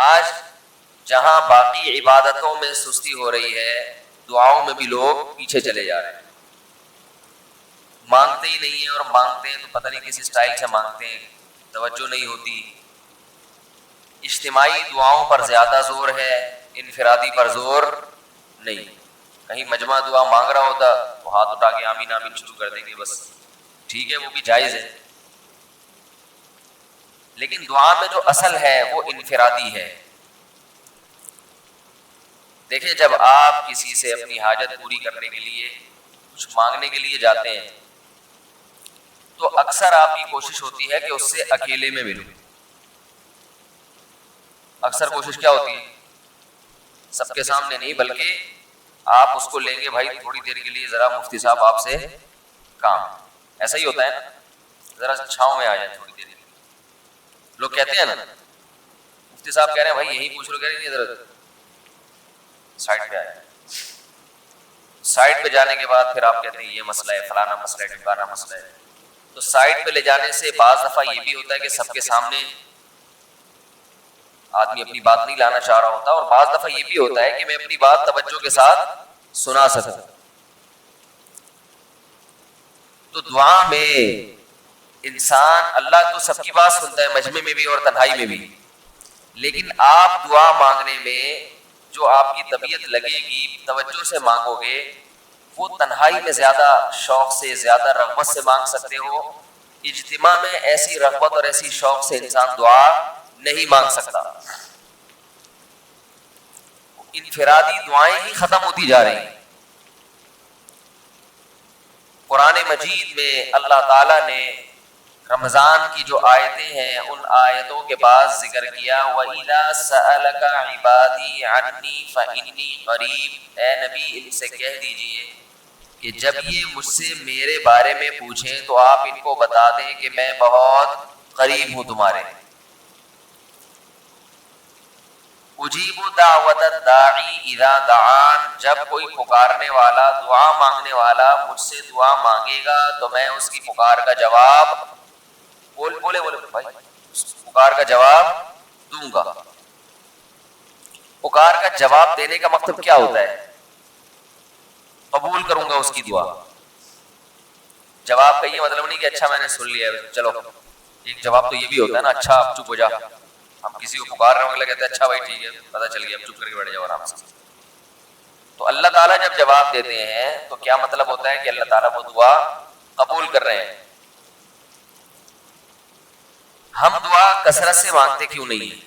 آج جہاں باقی عبادتوں میں سستی ہو رہی ہے، دعاؤں میں بھی لوگ پیچھے چلے جا رہے ہیں، مانگتے ہی نہیں ہیں، اور مانگتے ہیں تو پتہ نہیں کس اسٹائل سے مانگتے ہیں، توجہ نہیں ہوتی۔ اجتماعی دعاؤں پر زیادہ زور ہے، انفرادی پر زور نہیں۔ کہیں مجمع دعا مانگ رہا ہوتا تو ہاتھ اٹھا کے آمین آمین شروع کر دیں گے، بس ٹھیک ہے، وہ بھی جائز ہے، لیکن دعا میں جو اصل ہے وہ انفرادی ہے۔ دیکھیں، جب آپ کسی سے اپنی حاجت پوری کرنے کے لیے، کچھ مانگنے کے لیے جاتے ہیں تو اکثر آپ کی کوشش ہوتی ہے کہ اس سے اکیلے میں ملو۔ اکثر کوشش کیا ہوتی ہے؟ سب کے سامنے نہیں، بلکہ آپ اس کو لیں گے، بھائی تھوڑی دیر کے لیے ذرا مفتی صاحب آپ سے کام، ایسا ہی ہوتا ہے نا، ذرا چھاؤں میں آ جائیں تھوڑی دیر کے لیے۔ لوگ کہتے ہیں نا، مفتی صاحب کہہ رہے ہیں بھائی یہی پوچھ لو، کہہ رہے ہیں ذرا سائڈ پہ آ جائیں۔ سائڈ پہ جانے کے بعد پھر آپ کہتے ہیں یہ مسئلہ ہے، فلانا مسئلہ ہے، ٹھکانا مسئلہ ہے۔ تو سائڈ پہ لے جانے سے بعض دفعہ یہ بھی ہوتا ہے کہ سب کے سامنے آدمی اپنی بات نہیں لانا چاہ رہا ہوتا، اور بعض دفعہ یہ بھی ہوتا ہے کہ میں اپنی بات توجہ کے ساتھ سنا سکتا۔ تو دعا میں انسان، اللہ تو سب کی بات سنتا ہے، مجمع میں بھی اور تنہائی میں بھی، لیکن آپ دعا مانگنے میں جو آپ کی طبیعت لگے گی، توجہ سے مانگو گے، وہ تنہائی میں زیادہ شوق سے، زیادہ رغبت سے مانگ سکتے ہو۔ اجتماع میں ایسی رغبت اور ایسی شوق سے انسان دعا نہیں مانگ سکتا۔ انفرادی دعائیں ہی ختم ہوتی جا رہی ہیں۔ قرآن مجید میں اللہ تعالیٰ نے رمضان کی جو آیتیں ہیں ان آیتوں کے بعد ذکر کیا، وَإِذَا سَأَلَكَ عِبَادِي عَنِّي فَإِنِّي قَرِيبٌ، اے نبی ان سے کہہ دیجئے کہ جب یہ مجھ سے میرے بارے میں پوچھیں تو آپ ان کو بتا دیں کہ میں بہت قریب ہوں تمہارے۔ اجیب دعوت الداعی اذا دعان، جب کوئی پکارنے والا، دعا مانگنے والا مجھ سے دعا مانگے گا تو میں اس کی پکار کا جواب بولے بھائی، پکار کا جواب دوں گا۔ پکار کا جواب دینے کا مقصد کیا ہوتا ہے؟ قبول کروں گا اس کی دعا۔ جواب کا یہ مطلب نہیں کہ اچھا میں نے سن لیا ہے چلو، ایک جواب تو یہ بھی ہوتا ہے نا، اچھا اب چپ ہو جا۔ ہم کسی کو پکار رہے ہوں گے کہتے ہیں اچھا بھائی ٹھیک ہے، پتہ چل گیا، اب چپ کر کے بیٹھ جاؤ آرام سے۔ تو اللہ تعالیٰ جب جواب دیتے ہیں تو کیا مطلب ہوتا ہے کہ اللہ تعالیٰ وہ دعا قبول کر رہے ہیں۔ ہم دعا کثرت سے مانگتے کیوں نہیں ہیں؟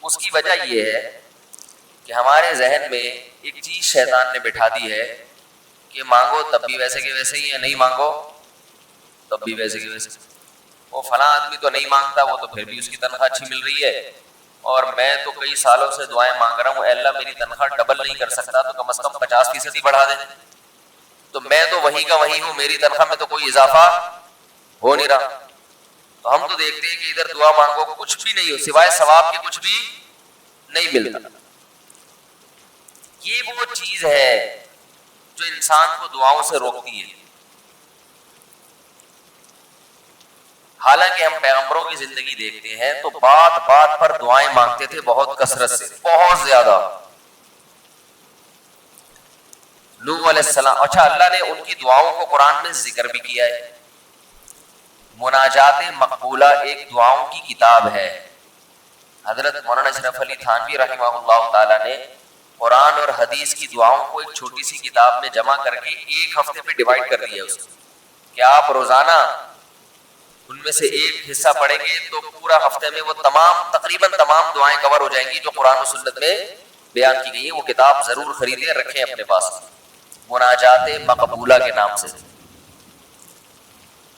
اس کی وجہ یہ ہے کہ ہمارے ذہن میں ایک چیز شیطان نے بٹھا دی ہے کہ مانگو تب بھی ویسے کے ویسے ہی ہے، نہیں مانگو تب بھی ویسے کے ویسے۔ وہ فلاں آدمی تو نہیں مانگتا، وہ تو پھر بھی اس کی تنخواہ اچھی مل رہی ہے، اور میں تو کئی سالوں سے دعائیں مانگ رہا ہوں، اے اللہ میری تنخواہ ڈبل نہیں کر سکتا تو کم از کم 50% ہی بڑھا دیں، تو میں تو وہی کا وہی ہوں، میری تنخواہ میں تو کوئی اضافہ ہو نہیں رہا۔ تو ہم تو دیکھتے ہیں کہ ادھر دعا مانگو کچھ بھی نہیں ہو، سوائے ثواب کے کچھ بھی نہیں ملتا۔ یہ وہ چیز ہے جو انسان کو دعاؤں سے روکتی ہے۔ حالانکہ ہم پیغمبروں کی زندگی دیکھتے ہیں تو بات بات پر دعائیں مانگتے تھے، بہت کثرت سے، بہت زیادہ۔ نوح علیہ السلام، اچھا اللہ نے ان کی دعاؤں کو قرآن میں ذکر بھی کیا ہے۔ مناجات مقبولہ ایک دعاؤں کی کتاب ہے۔ حضرت مولانا اشرف علی تھانوی رحمہ اللہ تعالیٰ نے قرآن اور حدیث کی دعاؤں کو ایک چھوٹی سی کتاب میں جمع کر کے ایک ہفتے پہ ڈیوائیڈ کر دیا اس کو، کہ آپ روزانہ ان میں سے ایک حصہ پڑھیں گے تو پورا ہفتے میں وہ تقریباً تمام دعائیں کور ہو جائیں گی جو قرآن و سنت میں بیان کی گئی ہیں۔ وہ کتاب ضرور خریدیں، رکھیں اپنے پاس، مناجات مقبولہ کے نام سے۔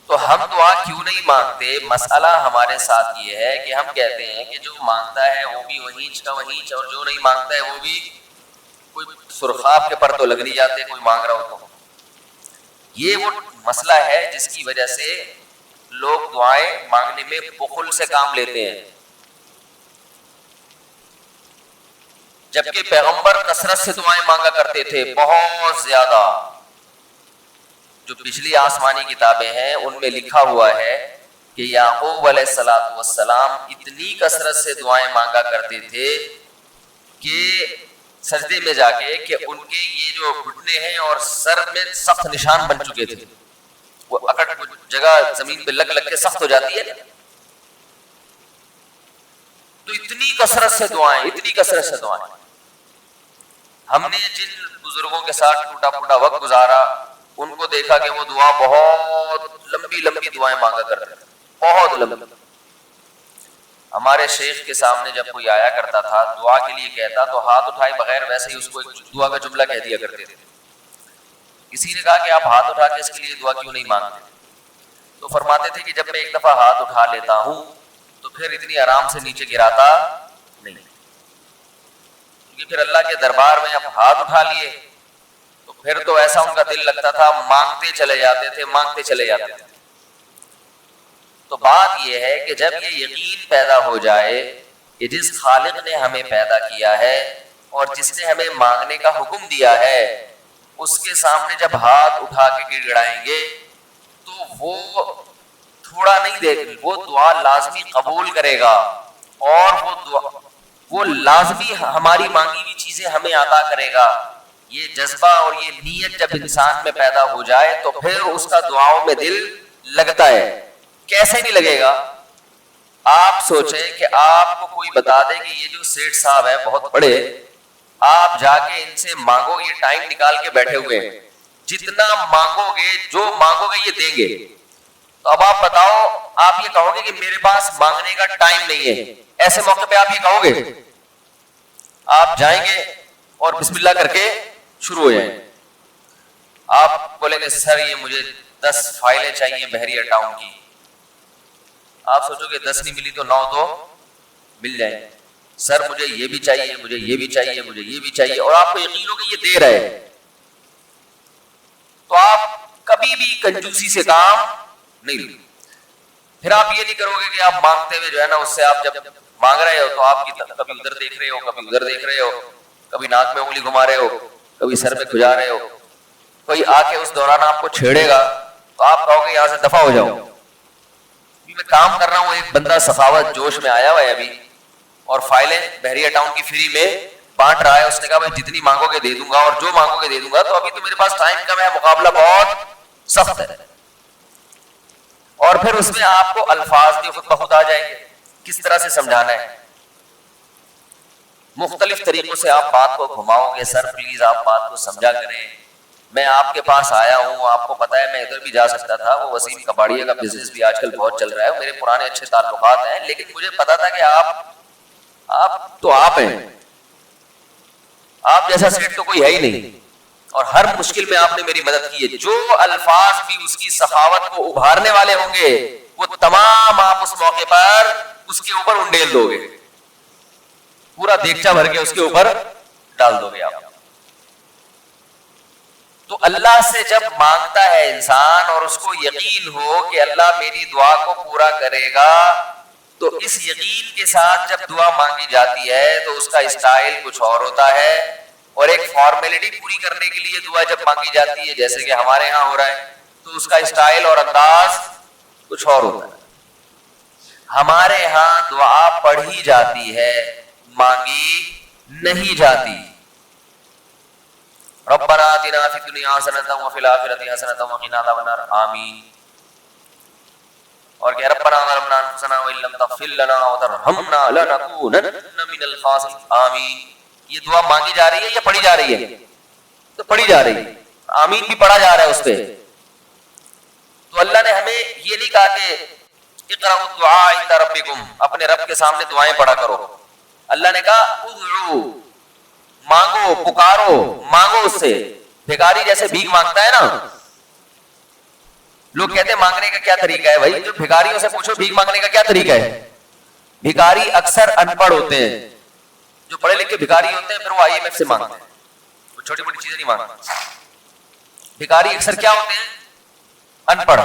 تو ہم دعا کیوں نہیں مانگتے؟ مسئلہ ہمارے ساتھ یہ ہے کہ ہم کہتے ہیں کہ جو مانگتا ہے وہ بھی وہیں کا وہیں، اور جو نہیں مانگتا ہے وہ بھی کوئی سرخاب کے پر تو لگ نہیں جاتے کوئی مانگ رہا ہو تو۔ یہ وہ مسئلہ ہے جس کی وجہ سے لوگ دعائیں مانگنے میں بخل سے کام لیتے ہیں، جبکہ پیغمبر کثرت سے دعائیں مانگا کرتے تھے، بہت زیادہ۔ جو پچھلی آسمانی کتابیں ہیں ان میں لکھا ہوا ہے کہ یعقوب علیہ السلام اتنی کثرت سے دعائیں مانگا کرتے تھے کہ سجدے میں جا کے کہ ان کے یہ جو گھٹنے ہیں اور سر میں سخت نشان بن چکے تھے، وہ اکڑ جگہ زمین پہ لگ لگ کے سخت ہو جاتی ہے، تو اتنی کثرت سے دعائیں، اتنی کثرت سے دعائیں. ہم نے جن بزرگوں کے ساتھ ٹوٹا پھوٹا وقت گزارا ان کو دیکھا کہ وہ دعا بہت لمبی لمبی دعائیں مانگا کرتے تھے، بہت لمبی. ہمارے شیخ کے سامنے جب کوئی آیا کرتا تھا دعا کے لیے کہتا تو ہاتھ اٹھائے بغیر ویسے ہی اس کو ایک دعا کا جملہ کہہ دیا کرتے تھے. کسی نے کہا کہ آپ ہاتھ اٹھا کے اس کے لیے دعا کیوں نہیں مانگتے؟ تو فرماتے تھے کہ جب میں ایک دفعہ ہاتھ اٹھا لیتا ہوں تو پھر اتنی آرام سے نیچے گراتا نہیں، کیونکہ پھر اللہ کے دربار میں اب ہاتھ اٹھا لیے تو پھر تو ایسا ان کا دل لگتا تھا، مانگتے چلے جاتے تھے، مانگتے چلے جاتے تھے. تو بات یہ ہے کہ جب یہ یقین پیدا ہو جائے کہ جس خالق نے ہمیں پیدا کیا ہے اور جس نے ہمیں مانگنے کا حکم دیا ہے اس کے سامنے جب ہاتھ اٹھا کے گڑ گڑائیں گے تو وہ تھوڑا نہیں دے گا، وہ دعا لازمی قبول کرے گا اور وہ لازمی ہماری مانگی ہوئی چیزیں ہمیں عطا کرے گا. یہ جذبہ اور یہ نیت جب انسان میں پیدا ہو جائے تو پھر اس کا دعاؤں میں دل لگتا ہے. کیسے نہیں لگے گا؟ آپ سوچیں کہ آپ کو کوئی بتا دے کہ یہ جو سیٹھ صاحب ہیں بہت بڑے، آپ جا کے ان سے مانگو، یہ ٹائم نکال کے بیٹھے ہوئے ہیں، جتنا مانگو گے جو مانگو گے یہ دیں گے. تو اب آپ بتاؤ، آپ یہ کہو گے کہ میرے پاس مانگنے کا ٹائم نہیں ہے، ایسے موقع پہ آپ یہ کہو گے؟ آپ جائیں گے اور بسم اللہ کر کے شروع ہو جائیں. آپ بولیں گے سر یہ مجھے 10 فائلیں چاہیے بحریہ ٹاؤن کی. آپ سوچو کہ 10 نہیں ملی تو 9 تو مل جائیں. سر مجھے یہ بھی چاہیے، مجھے یہ بھی چاہیے، مجھے یہ بھی چاہیے، اور آپ کو یقین ہو کہ یہ دے رہے ہیں، تو آپ کبھی بھی کنجوسی سے کام نہیں لیں. پھر آپ یہ نہیں کرو گے کہ آپ مانگتے ہوئے جو ہے نا اس سے آپ جب مانگ رہے ہو تو آپ کی کبھی ادھر دیکھ رہے ہو، کبھی ادھر دیکھ رہے ہو، کبھی ناک میں انگلی گھما رہے ہو، کبھی سر میں کھجا رہے ہو. کوئی آ کے اس دوران آپ کو چھیڑے گا تو آپ کہو گے یہاں سے دفع ہو جاؤ. میں کام کر رہا ہوں، ایک بندہ سخاوت جوش میں آیا ہوا ہے ابھی اور فائلیں بحریہ ٹاؤن کی فری میں بانٹ رہا ہے. اس نے کہا بھائی جتنی مانگو گے دے دوں گا اور جو مانگو گے دے دوں گا. تو ابھی تو میرے پاس ٹائم کم ہے، مقابلہ بہت سخت ہے. اور پھر اس میں آپ کو الفاظ بھی خود بخود آ جائیں گے، کس طرح سے سمجھانا ہے. مختلف طریقوں سے آپ بات کو گھماؤ گے. سر پلیز آپ بات کو سمجھا کریں، میں آپ کے پاس آیا ہوں، آپ کو پتا ہے میں ادھر بھی جا سکتا تھا، وہ وسیم کباڑیہ کا بزنس بھی آج کل بہت چل رہا ہے، میرے پرانے اچھے تعلقات ہیں، لیکن مجھے پتا تھا کہ آپ تو آپ ہیں، آپ جیسا سیٹ تو کوئی ہے ہی نہیں، اور ہر مشکل میں آپ نے میری مدد کی ہے. جو الفاظ بھی اس کی سخاوت کو ابھارنے والے ہوں گے وہ تمام آپ اس موقع پر اس کے اوپر انڈیل دو گے، پورا دیگچہ بھر کے اس کے اوپر ڈال دو گے آپ. تو اللہ سے جب مانگتا ہے انسان اور اس کو یقین ہو کہ اللہ میری دعا کو پورا کرے گا، تو اس یقین کے ساتھ جب دعا مانگی جاتی ہے تو اس کا اسٹائل کچھ اور ہوتا ہے، اور ایک فارمیلٹی پوری کرنے کے لیے دعا جب مانگی جاتی ہے جیسے کہ ہمارے ہاں ہو رہا ہے تو اس کا اسٹائل اور انداز کچھ اور ہوتا ہے. ہمارے ہاں دعا پڑھی جاتی ہے، مانگی نہیں جاتی. ربنا آتنا فی الدنیا حسنۃ وفی الآخرۃ حسنۃ وقنا عذاب النار آمین. اور کہ ربنا ظلمنا انفسنا وان لم تغفر لنا وترحمنا لنکونن من الخاسرین آمین. یہ دعا مانگی جا رہی ہے یا پڑھی جا رہی ہے؟ تو پڑھی جا رہی ہے، آمین بھی پڑھا جا رہا ہے اس پہ. تو اللہ نے ہمیں یہ نہیں کہا کہ اقرأوا الدعاء عند ربکم، اپنے رب کے سامنے دعائیں پڑھا کرو. اللہ نے کہا ادعوا، مانگو، پکارو، مانگو اس سے. بھکاری جیسے بھیک مانگتا ہے نا، لوگ کہتے ہیں مانگنے کا کیا طریقہ ہے؟ بھائی جو بھکاریوں سے پوچھو بھیک مانگنے کا کیا طریقہ ہے. بھکاری اکثر ان پڑھ ہوتے ہیں، جو پڑھے لکھے بھکاری ہوتے ہیں پھر وہ IMF سے مانگتے ہیں، وہ چھوٹی موٹی چیزیں نہیں مانگتے. بھکاری اکثر کیا ہوتے ہیں؟ ان پڑھ،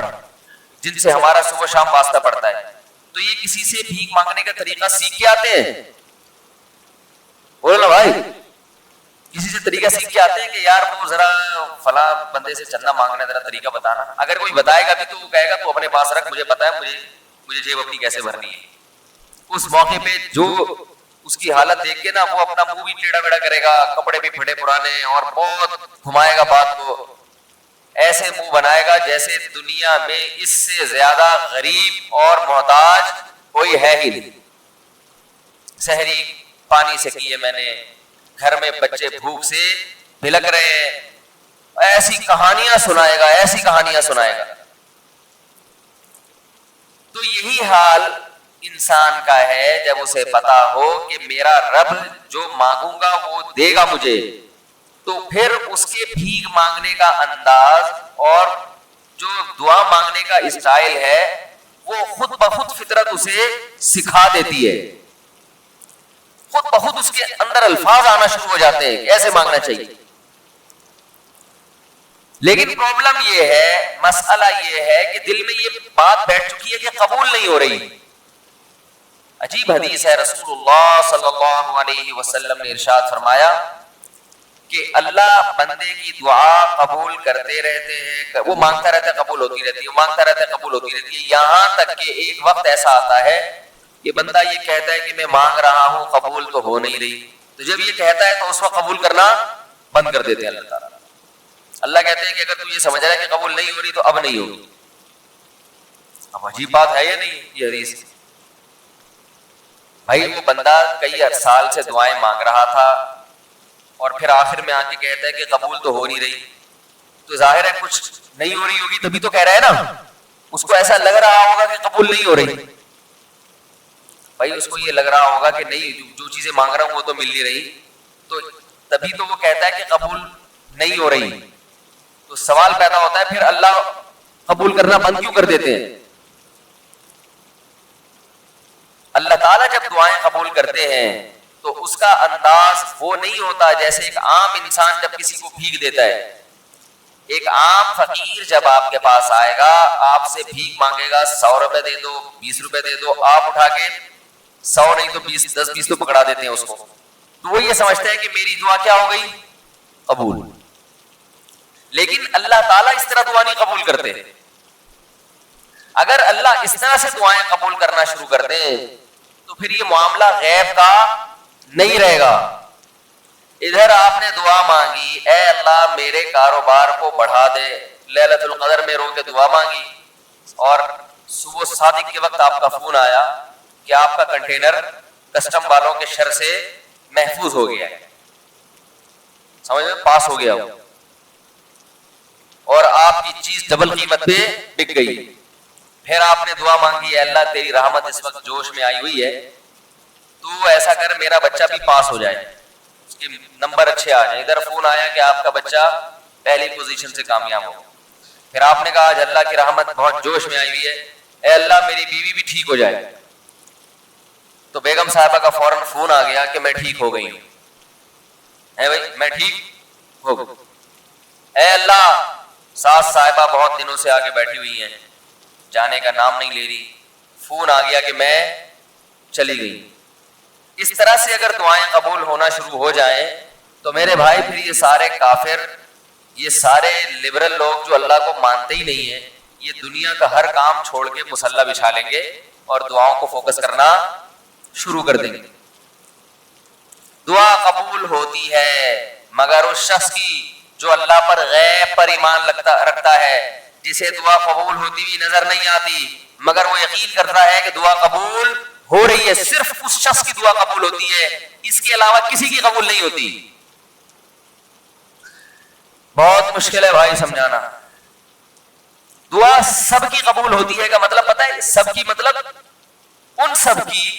جن سے ہمارا صبح شام واسطہ پڑتا ہے. تو یہ کسی سے بھیک مانگنے کا طریقہ سیکھ کے آتے ہیں؟ بولو نا بھائی، کسی سے طریقہ سیکھ کے آتے ہیں کہ یار وہ ذرا فلاں بندے سے چندہ مانگنا ذرا طریقہ بتانا. اگر کوئی بتائے گا بھی تو وہ کہے گا تو اپنے پاس رکھ، مجھے پتا ہے مجھے جیب اپنی کیسے بھرنی ہے. اس موقع پہ جو اس کی حالت دیکھ کے نا وہ اپنا منہ بھی ٹیڑھا میڑھا کرے گا, کپڑے بھی پھٹے پرانے, اور بہت گھمائے گا بات کو, ایسے منہ بنائے گا جیسے دنیا میں اس سے زیادہ غریب اور محتاج کوئی ہے ہی نہیں. سحری پانی سے کی ہے میں نے, گھر میں بچے بھوک سے بھلک رہے ہیں, ایسی کہانیاں سنائے گا, ایسی کہانیاں سنائے گا. تو یہی حال انسان کا ہے جب اسے پتا ہو کہ میرا رب جو مانگوں گا وہ دے گا مجھے, تو پھر اس کے بھیک مانگنے کا انداز اور جو دعا مانگنے کا اسٹائل ہے وہ خود بخود فطرت اسے سکھا دیتی ہے. خود بخود اس کے اندر الفاظ آنا شروع ہو جاتے ہیں کیسے مانگنا چاہیے. لیکن پرابلم یہ ہے, مسئلہ یہ ہے کہ دل میں یہ بات بیٹھ چکی ہے کہ قبول نہیں ہو رہی. عجیب حدیث ہے, رسول اللہ صلی اللہ علیہ وسلم نے ارشاد فرمایا کہ اللہ بندے کی دعا قبول کرتے رہتے ہیں, وہ مانگتا رہتا ہے قبول ہوتی رہتی ہے, وہ مانگتا رہتا ہے قبول ہوتی رہتی ہے, یہاں تک کہ ایک وقت ایسا آتا ہے کہ بندہ یہ کہتا ہے کہ میں مانگ رہا ہوں قبول تو ہو نہیں رہی. تو جب یہ کہتا ہے تو اس وقت قبول کرنا بند کر دیتے ہیں اللہ تعالیٰ. اللہ کہتے ہیں کہ اگر تو یہ سمجھ رہا ہے کہ قبول نہیں ہو رہی تو اب نہیں ہوگی. اب عجیب بات ہے یا نہیں یہ حدیث؟ بھائی وہ بندہ کئی سال سے دعائیں مانگ رہا تھا اور پھر آخر میں آ کے کہتا ہے کہ قبول تو ہو نہیں رہی, تو ظاہر ہے کچھ نہیں ہو رہی ہوگی تبھی تو کہہ رہا ہے نا. اس کو ایسا لگ رہا ہوگا کہ قبول نہیں ہو رہی. بھائی اس کو یہ لگ رہا ہوگا کہ نہیں, جو چیزیں مانگ رہا ہوں وہ تو مل نہیں رہی, تو تبھی تو وہ کہتا ہے کہ قبول نہیں ہو رہی. تو سوال پیدا ہوتا ہے پھر اللہ قبول کرنا بند کیوں کر دیتے ہیں؟ اللہ تعالیٰ جب دعائیں قبول کرتے ہیں تو اس کا انداز وہ نہیں ہوتا جیسے ایک عام انسان جب کسی کو بھیک دیتا ہے. ایک عام فقیر جب آپ کے پاس آئے گا, آپ سے بھیک مانگے گا, 100 روپے دے دو, 20 روپے دے دو, آپ اٹھا کے 100 نہیں تو 20, 10, 20 تو پکڑا دیتے ہیں اس کو. تو وہ یہ سمجھتا ہے کہ میری دعا کیا ہو گئی, قبول. لیکن اللہ تعالیٰ اس طرح دعا نہیں قبول کرتے. اگر اللہ اس طرح سے دعائیں قبول کرنا شروع کر دیں تو پھر یہ معاملہ غیب کا نہیں رہے گا. ادھر آپ نے دعا مانگی, اے اللہ میرے کاروبار کو بڑھا دے, لیلۃ القدر میں رو کے دعا مانگی, اور صبح صادق کے وقت آپ کا فون آیا کہ آپ کا کنٹینر کسٹم والوں کے شر سے محفوظ ہو گیا ہے, سمجھ میں پاس ہو گیا ہو, اور آپ کی چیز ڈبل قیمت پہ بک گئی. پھر آپ نے دعا مانگی, اے اللہ تیری رحمت اس وقت جوش میں آئی ہوئی ہے, تو ایسا کر میرا بچہ بھی پاس ہو جائے, اس کے نمبر اچھے آ جائیں. ادھر فون آیا کہ آپ کا بچہ پہلی پوزیشن سے کامیاب ہو. پھر آپ نے کہا آج اللہ کی رحمت بہت جوش میں آئی ہوئی ہے, اے اللہ میری بیوی بھی ٹھیک ہو جائے. تو بیگم صاحبہ کا فوراً فون آ گیا کہ میں ٹھیک ہو گئی ہوں. ہے بھائی میں ٹھیک ہو گئی. اے اللہ ساس صاحبہ بہت دنوں سے آگے بیٹھی ہوئی ہیں, جانے کا نام نہیں لے رہی, فون آ گیا کہ میں چلی گئی. اس طرح سے اگر دعائیں قبول ہونا شروع ہو جائیں تو میرے بھائی پھر یہ سارے کافر, یہ سارے لبرل لوگ جو اللہ کو مانتے ہی نہیں ہیں, یہ دنیا کا ہر کام چھوڑ کے مصلی بچھا لیں گے اور دعاؤں کو فوکس کرنا شروع کر دیں گے. دعا قبول ہوتی ہے مگر اس شخص کی جو اللہ پر غیب پر ایمان رکھتا ہے, جسے دعا قبول ہوتی ہوئی نظر نہیں آتی مگر وہ یقین کرتا ہے کہ دعا قبول ہو رہی ہے. صرف اس شخص کی دعا قبول ہوتی ہے, اس کے علاوہ کسی کی قبول نہیں ہوتی. بہت مشکل ہے بھائی سمجھانا. دعا سب کی قبول ہوتی ہے کا مطلب پتہ ہے, سب کی مطلب ان سب کی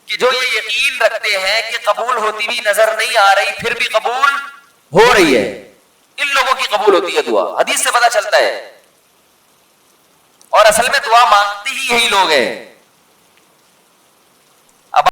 کہ جو یہ یقین رکھتے ہیں کہ قبول ہوتی بھی نظر نہیں آ رہی پھر بھی قبول ہو رہی ہے, ان لوگوں کی قبول ہوتی ہے دعا. حدیث سے پتہ چلتا ہے. اور اصل میں دعا مانگتے ہی یہی لوگ ہیں